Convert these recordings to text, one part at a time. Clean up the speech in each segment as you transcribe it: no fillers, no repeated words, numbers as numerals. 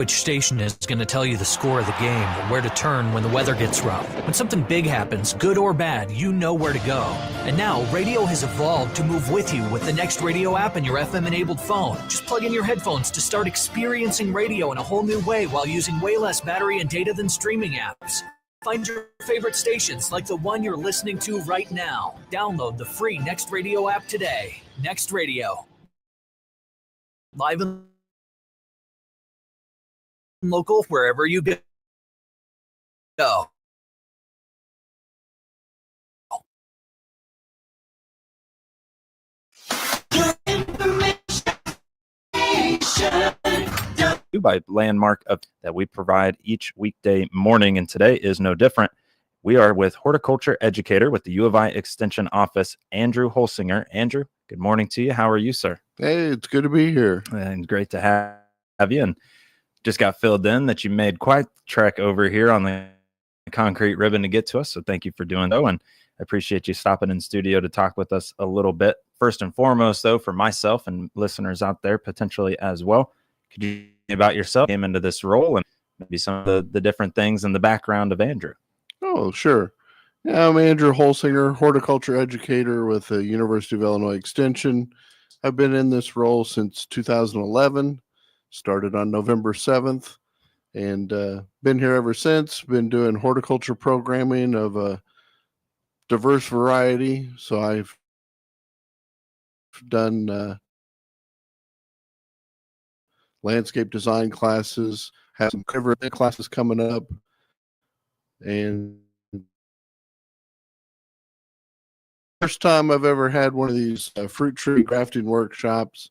Which station is going to tell you the score of the game or where to turn when the weather gets rough. When something big happens, good or bad, you know where to go. And now, radio has evolved to move with you with the Next Radio app and your FM-enabled phone. Just plug in your headphones to start experiencing radio in a whole new way while using way less battery and data than streaming apps. Find your favorite stations like the one you're listening to right now. Download the free Next Radio app today. Next Radio. Live and local wherever you go. By Landmark that we provide each weekday morning, and today is no different. We are with horticulture educator with the U of I Extension Office, Andrew Holsinger. Andrew, good morning to you. How are you, sir? Hey, it's good to be here. And great to have you. And just got filled in that you made quite the trek over here on the concrete ribbon to get to us. So thank you for doing that. And I appreciate you stopping in studio to talk with us a little bit. First and foremost, though, for myself and listeners out there potentially as well, could you tell me about yourself, came into this role, and maybe some of the different things in the background of Andrew? Oh, sure. Yeah, I'm Andrew Holsinger, horticulture educator with the University of Illinois Extension. I've been in this role since 2011. Started on November 7th and been here ever since. Been doing horticulture programming of a diverse variety. So I've done landscape design classes, have some classes coming up, and first time I've ever had one of these fruit tree grafting workshops.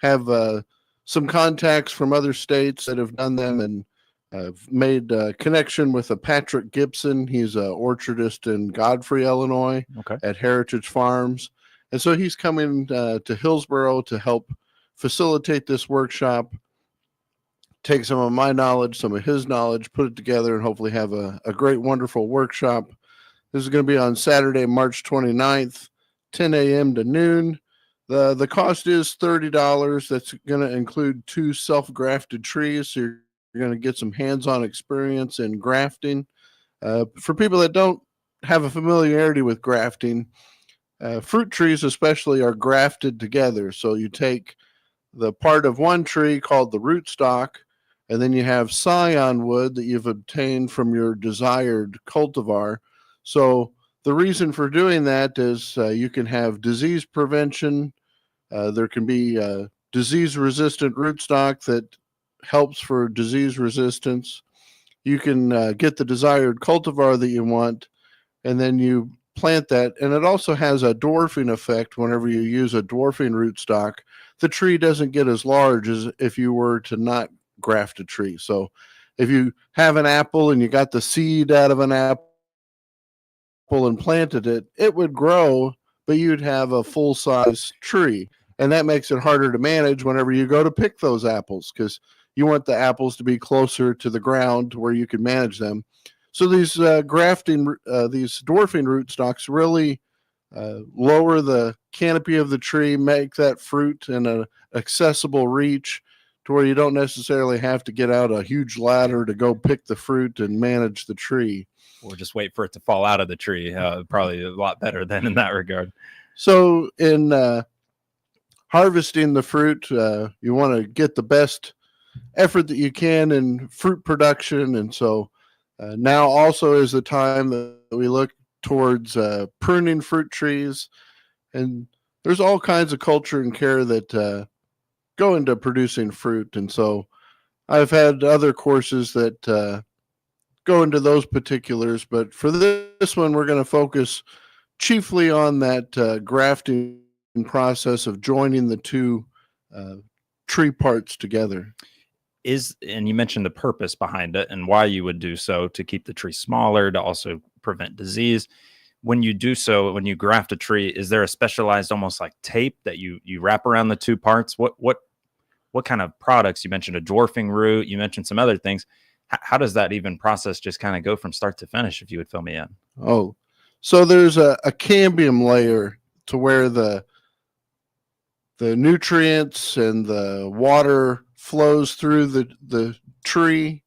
Have some contacts from other states that have done them, and I've made a connection with a Patrick Gibson. He's an orchardist in Godfrey, Illinois, at Heritage Farms. And so he's coming to Hillsboro to help facilitate this workshop, take some of my knowledge, some of his knowledge, put it together, and hopefully have a great, wonderful workshop. This is going to be on Saturday, March 29th, 10 a.m. to noon. The cost is $30. That's going to include 2 self-grafted trees. So you're going to get some hands-on experience in grafting. For people that don't have a familiarity with grafting, fruit trees especially are grafted together. So you take the part of one tree called the rootstock, and then you have scion wood that you've obtained from your desired cultivar. So the reason for doing that is you can have disease prevention. There can be disease-resistant rootstock that helps for disease resistance. You can get the desired cultivar that you want, and then you plant that. And it also has a dwarfing effect whenever you use a dwarfing rootstock. The tree doesn't get as large as if you were to not graft a tree. So if you have an apple and you got the seed out of an apple and planted it, it would grow, but you'd have a full-size tree. And that makes it harder to manage whenever you go to pick those apples, because you want the apples to be closer to the ground where you can manage them. So these these dwarfing rootstocks really lower the canopy of the tree, make that fruit in an accessible reach to where you don't necessarily have to get out a huge ladder to go pick the fruit and manage the tree. Or just wait for it to fall out of the tree. Probably a lot better than in that regard. So in harvesting the fruit, you want to get the best effort that you can in fruit production. And so now also is the time that we look towards pruning fruit trees. And there's all kinds of culture and care that go into producing fruit. And so I've had other courses that go into those particulars, but for this one, we're going to focus chiefly on that grafting process of joining the 2 tree parts together. And you mentioned the purpose behind it and why you would do so, to keep the tree smaller, to also prevent disease. When you do so, when you graft a tree, is there a specialized, almost like tape, that you wrap around the 2 parts? What kind of products? You mentioned a dwarfing root, you mentioned some other things. How does that even process just kind of go from start to finish, if you would fill me in? Oh, so there's a cambium layer to where the nutrients and the water flows through the tree.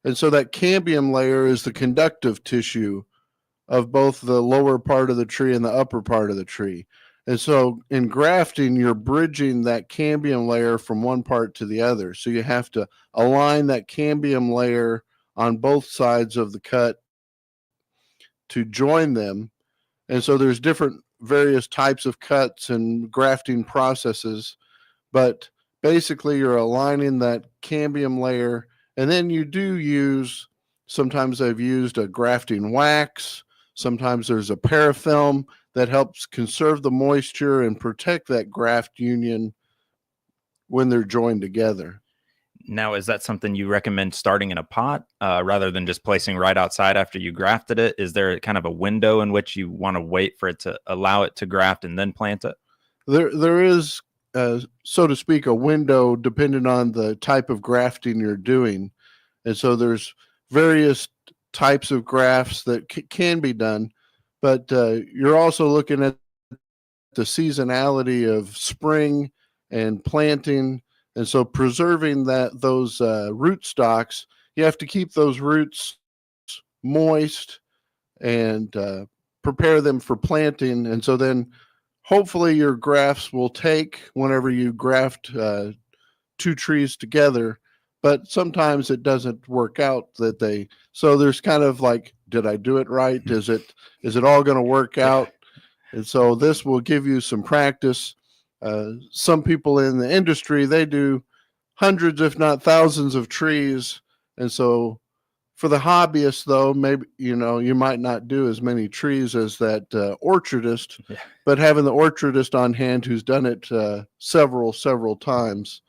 And so that cambium layer is the conductive tissue of both the lower part of the tree and the upper part of the tree. And so in grafting, you're bridging that cambium layer from one part to the other. So you have to align that cambium layer on both sides of the cut to join them. And so there's different various types of cuts and grafting processes, but basically you're aligning that cambium layer. And then you do use, sometimes I've used a grafting wax. Sometimes there's a parafilm that helps conserve the moisture and protect that graft union when they're joined together. Now, is that something you recommend starting in a pot rather than just placing right outside after you grafted it? Is there kind of a window in which you want to wait for it to allow it to graft and then plant it? There is, so to speak, a window depending on the type of grafting you're doing. And so there's various types of grafts that can be done, but you're also looking at the seasonality of spring and planting. And so preserving those root stocks, you have to keep those roots moist and prepare them for planting. And so then hopefully your grafts will take whenever you graft two trees together, but sometimes it doesn't work out so there's kind of like, did I do it right? Is it all going to work out? And so this will give you some practice. Some people in the industry, they do hundreds, if not thousands of trees. And so for the hobbyist though, maybe, you might not do as many trees as that orchardist, but having the orchardist on hand who's done it several times,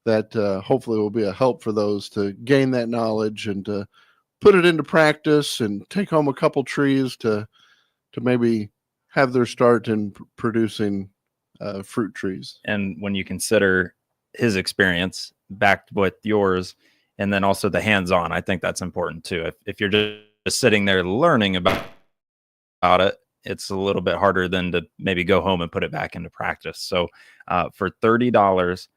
that hopefully will be a help for those to gain that knowledge and to put it into practice and take home a couple trees to maybe have their start in producing fruit trees. And when you consider his experience backed with yours, and then also the hands-on, I think that's important too. If you're just sitting there learning about it, it's a little bit harder than to maybe go home and put it back into practice. So for $30,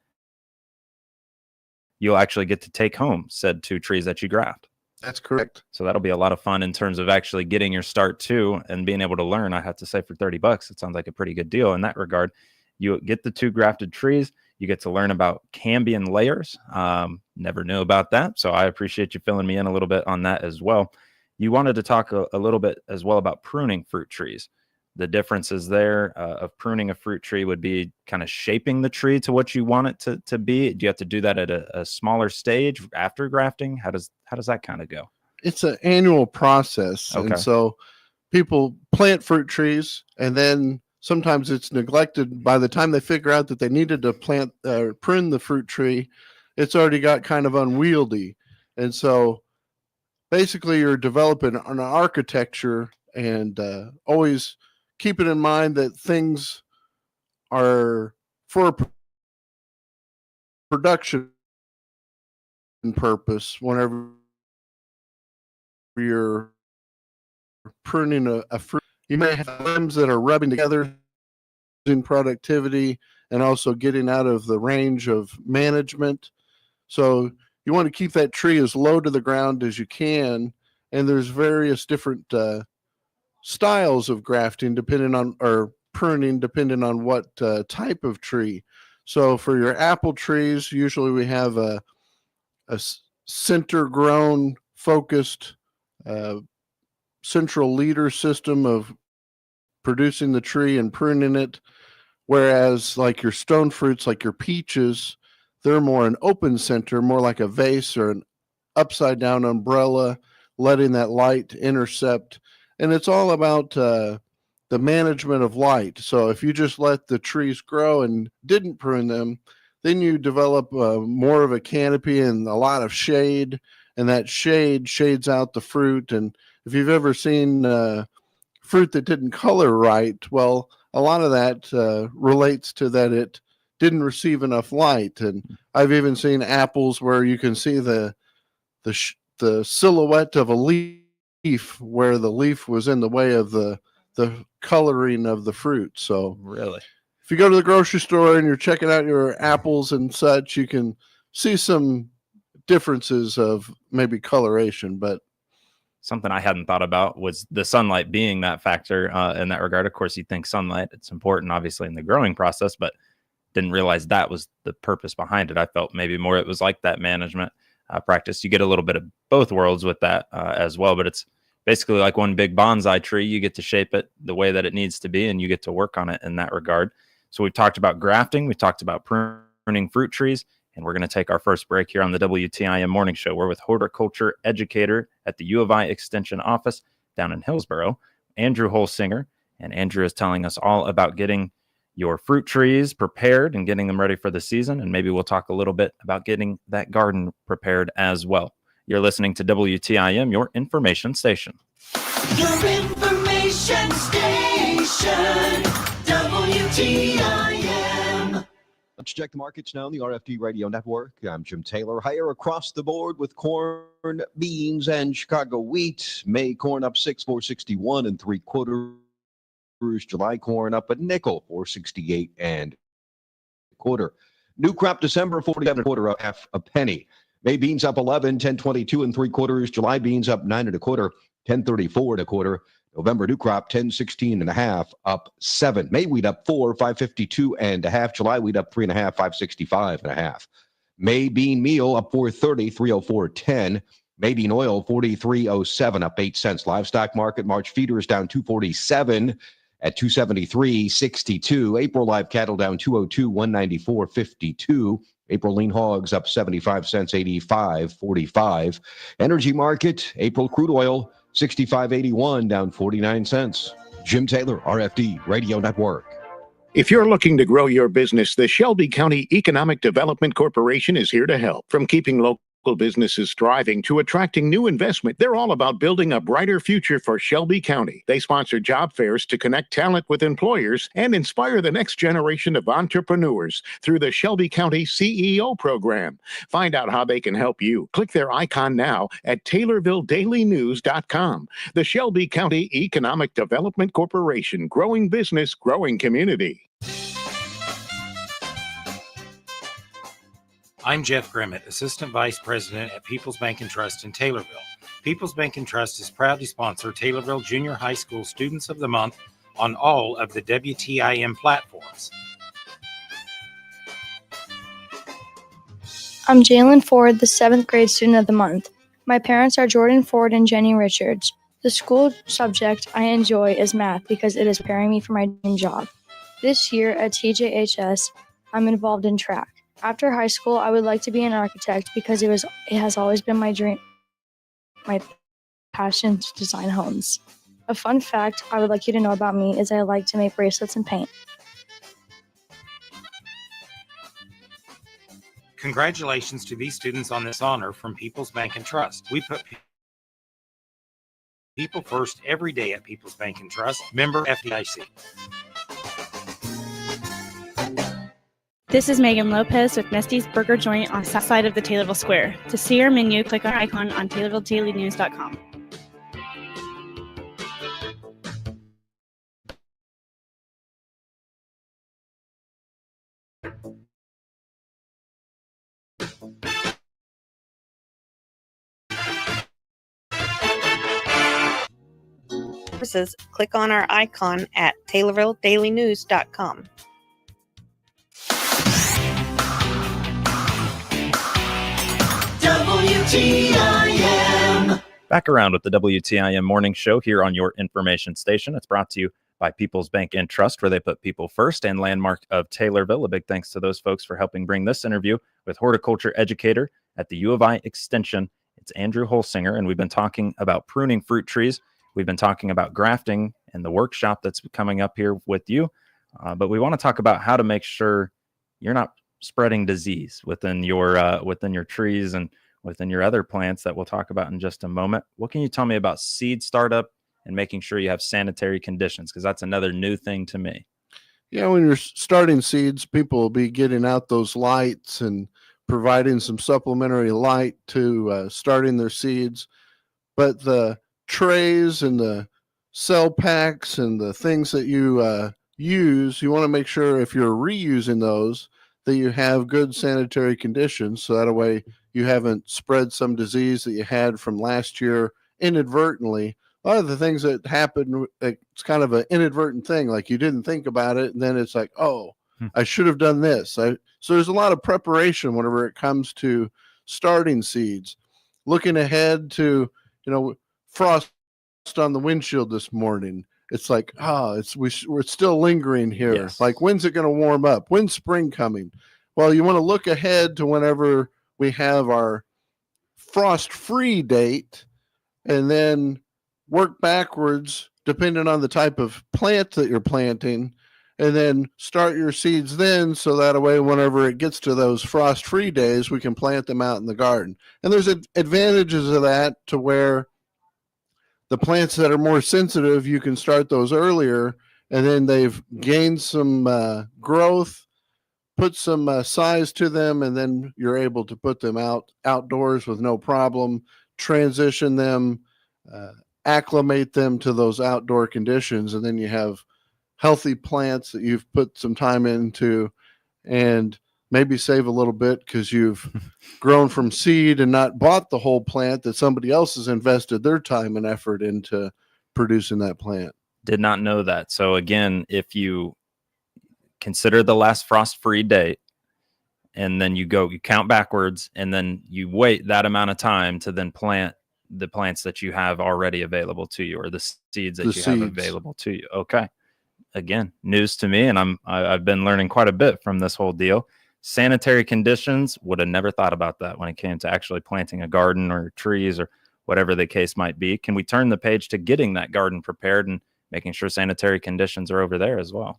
you'll actually get to take home said two trees that you graft. That's correct. So that'll be a lot of fun in terms of actually getting your start too and being able to learn. I have to say, for $30, it sounds like a pretty good deal in that regard. You get the two grafted trees. You get to learn about cambium layers. Never knew about that. So I appreciate you filling me in a little bit on that as well. You wanted to talk a little bit as well about pruning fruit trees. The differences there of pruning a fruit tree would be kind of shaping the tree to what you want it to be. Do you have to do that at a smaller stage after grafting? How does that kind of go? It's an annual process. Okay. And so people plant fruit trees, and then sometimes it's neglected. By the time they figure out that they needed to prune the fruit tree, it's already got kind of unwieldy. And so basically you're developing an architecture and always keeping in mind that things are for production purpose. Whenever you're pruning a fruit, you may have limbs that are rubbing together in productivity and also getting out of the range of management. So you want to keep that tree as low to the ground as you can. And there's various different styles of grafting pruning depending on what type of tree. So for your apple trees, usually we have a center grown focused central leader system of producing the tree and pruning it. Whereas like your stone fruits, like your peaches, they're more an open center, more like a vase or an upside down umbrella, letting that light intercept. And it's all about the management of light. So if you just let the trees grow and didn't prune them, then you develop more of a canopy and a lot of shade, and that shade shades out the fruit. And if you've ever seen fruit that didn't color right, well, a lot of that relates to that it didn't receive enough light. And I've even seen apples where you can see the silhouette of a leaf where the leaf was in the way of the coloring of the fruit. So really, if you go to the grocery store and you're checking out your apples and such, you can see some differences of maybe coloration, but something I hadn't thought about was the sunlight being that factor in that regard. Of course, you think sunlight, it's important, obviously, in the growing process, but didn't realize that was the purpose behind it. I felt maybe more it was like that management practice. You get a little bit of both worlds with that as well, but it's basically like one big bonsai tree. You get to shape it the way that it needs to be, and you get to work on it in that regard. So we've talked about grafting, we've talked about pruning fruit trees, and we're going to take our first break here on the WTIM Morning Show. We're with horticulture educator at the U of I Extension office down in Hillsboro, Andrew Holsinger. And Andrew is telling us all about getting your fruit trees prepared and getting them ready for the season. And maybe we'll talk a little bit about getting that garden prepared as well. You're listening to WTIM, your information station. Your information station, WTIM. Let's check the markets now on the RFD Radio Network. I'm Jim Taylor. Higher across the board with corn, beans, and Chicago wheat. May corn up 461 3/4. July corn up a nickel, 468 1/4. New crop December 47 1/4, up half a penny. May beans up 11, 1022 3/4. July beans up 9 1/4, 1034 1/4. November new crop 1016 1/2, up 7. May wheat up 4, 552 1/2. July wheat up 3 1/2, 565 1/2. May bean meal up 430, 304.10. May bean oil 43.07, up 8 cents. Livestock market March feeders down 247 at 273.62. April live cattle down 202, 194.52. April lean hogs up 75 cents, 85.45. Energy market April crude oil 65.81, down 49 cents. Jim Taylor, RFD Radio Network. If you're looking to grow your business, the Shelby County Economic Development Corporation is here to help. From keeping local businesses thriving to attracting new investment, they're all about building a brighter future for Shelby County. They sponsor job fairs to connect talent with employers and inspire the next generation of entrepreneurs through the Shelby County CEO program. Find out how they can help you. Click their icon now at TaylorvilleDailyNews.com. The Shelby County Economic Development Corporation, growing business, growing community. I'm Jeff Grimmett, Assistant Vice President at People's Bank and Trust in Taylorville. People's Bank and Trust is proud to sponsor Taylorville Junior High School Students of the Month on all of the WTIM platforms. I'm Jalen Ford, the 7th grade student of the month. My parents are Jordan Ford and Jenny Richards. The school subject I enjoy is math because it is preparing me for my dream job. This year at TJHS, I'm involved in track. After high school, I would like to be an architect because it has always been my dream, my passion to design homes. A fun fact I would like you to know about me is I like to make bracelets and paint. Congratulations to these students on this honor from People's Bank and Trust. We put people first every day at People's Bank and Trust. Member FDIC. This is Megan Lopez with Nesty's Burger Joint on the south side of the Taylorville Square. To see our menu, click our icon on TaylorvilleDailyNews.com. Click on our icon at TaylorvilleDailyNews.com. WTIM. Back around with the WTIM Morning Show here on your information station. It's brought to you by People's Bank and Trust, where they put people first, and Landmark of Taylorville. A big thanks to those folks for helping bring this interview with horticulture educator at the U of I Extension. It's Andrew Holsinger, and we've been talking about pruning fruit trees. We've been talking about grafting and the workshop that's coming up here with you. But we want to talk about how to make sure you're not spreading disease within your trees and within your other plants that we'll talk about in just a moment. What can you tell me about seed startup and making sure you have sanitary conditions? Because that's another new thing to me. Yeah, when you're starting seeds, people will be getting out those lights and providing some supplementary light to starting their seeds. But the trays and the cell packs and the things that you use, you want to make sure if you're reusing those that you have good sanitary conditions, so that way you haven't spread some disease that you had from last year inadvertently. A lot of the things that happen, it's kind of an inadvertent thing. Like you didn't think about it, and then it's like, oh, I should have done this. So there's a lot of preparation whenever it comes to starting seeds. Looking ahead to, frost on the windshield this morning. It's like, we're still lingering here. Yes. Like, when's it going to warm up? When's spring coming? Well, you want to look ahead to whenever we have our frost-free date, and then work backwards depending on the type of plant that you're planting, and then start your seeds then, so that way whenever it gets to those frost-free days, we can plant them out in the garden. And there's advantages of that, to where the plants that are more sensitive, you can start those earlier, and then they've gained some growth, put some size to them, and then you're able to put them outdoors with no problem, transition them, acclimate them to those outdoor conditions, and then you have healthy plants that you've put some time into, and maybe save a little bit because you've grown from seed and not bought the whole plant that somebody else has invested their time and effort into producing that plant. Did not know that. So again, if you consider the last frost-free date, and then you count backwards, and then you wait that amount of time to then plant the plants that you have already available to you, or the seeds that have available to you. Okay. Again, news to me, and I've been learning quite a bit from this whole deal. Sanitary conditions, would have never thought about that when it came to actually planting a garden or trees or whatever the case might be. Can we turn the page to getting that garden prepared and making sure sanitary conditions are over there as well?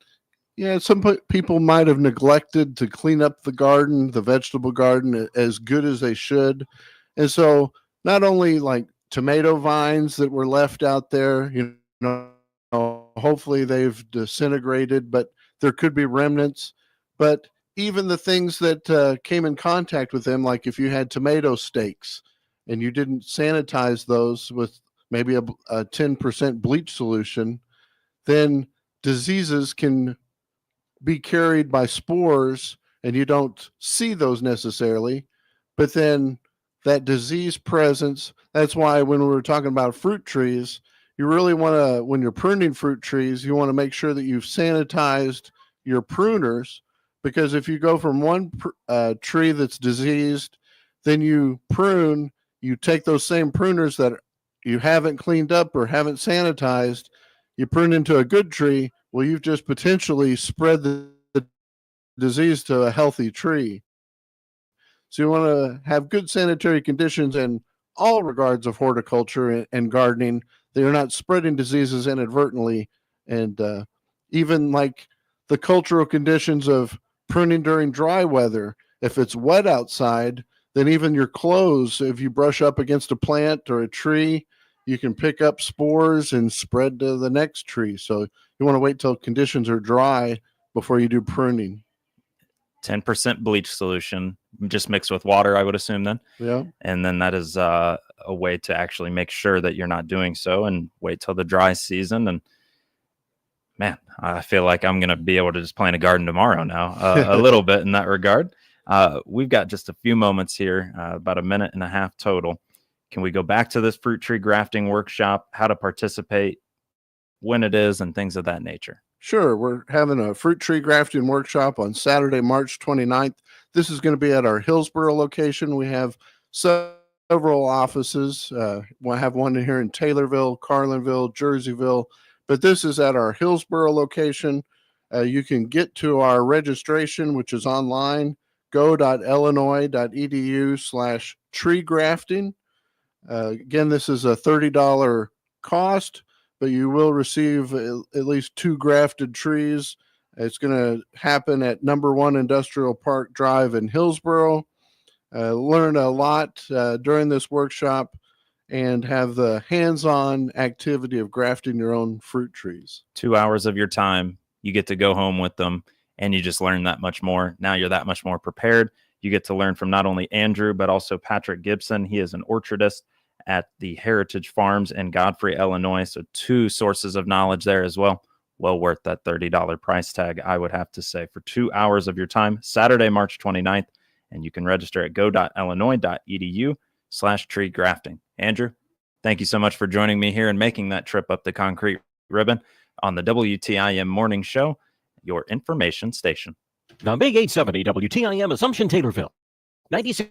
Yeah, some people might have neglected to clean up the garden, the vegetable garden, as good as they should. And so not only like tomato vines that were left out there, hopefully they've disintegrated, but there could be remnants. But even the things that came in contact with them, like if you had tomato stakes and you didn't sanitize those with maybe a 10% bleach solution, then diseases can be carried by spores, and you don't see those necessarily. But then that disease presence, that's why when we were talking about fruit trees, you really want to, when you're pruning fruit trees, you want to make sure that you've sanitized your pruners, because if you go from one tree that's diseased, then you prune, you take those same pruners that you haven't cleaned up or haven't sanitized, you prune into a good tree, well, you've just potentially spread the disease to a healthy tree. So you want to have good sanitary conditions in all regards of horticulture and gardening. They are not spreading diseases inadvertently. And even like the cultural conditions of pruning during dry weather, if it's wet outside, then even your clothes, if you brush up against a plant or a tree, you can pick up spores and spread to the next tree. So you want to wait till conditions are dry before you do pruning. 10% bleach solution, just mixed with water, I would assume then. Yeah. And then that is a way to actually make sure that you're not doing so, and wait till the dry season. And man, I feel like I'm going to be able to just plant a garden tomorrow now, a little bit in that regard. We've got just a few moments here, about a minute and a half total. Can we go back to this fruit tree grafting workshop, how to participate, when it is, and things of that nature? Sure. We're having a fruit tree grafting workshop on Saturday, March 29th. This is going to be at our Hillsboro location. We have several offices. We'll have one here in Taylorville, Carlinville, Jerseyville, but this is at our Hillsboro location. You can get to our registration, which is online, go.illinois.edu/tree grafting. Again, this is a $30 cost, but you will receive at least 2 grafted trees. It's going to happen at number 1 Industrial Park Drive in Hillsboro. Learn a lot during this workshop and have the hands-on activity of grafting your own fruit trees. 2 hours of your time, you get to go home with them, and you just learn that much more. Now you're that much more prepared. You get to learn from not only Andrew, but also Patrick Gibson. He is an orchardist at the Heritage Farms in Godfrey, Illinois. So 2 sources of knowledge there as well. Well worth that $30 price tag, I would have to say, for 2 hours of your time, Saturday, March 29th and you can register at go.illinois.edu/tree grafting. Andrew, thank you so much for joining me here and making that trip up the concrete ribbon on the WTIM Morning Show, your information station. The Big 870 WTIM Assumption Taylorville. 96.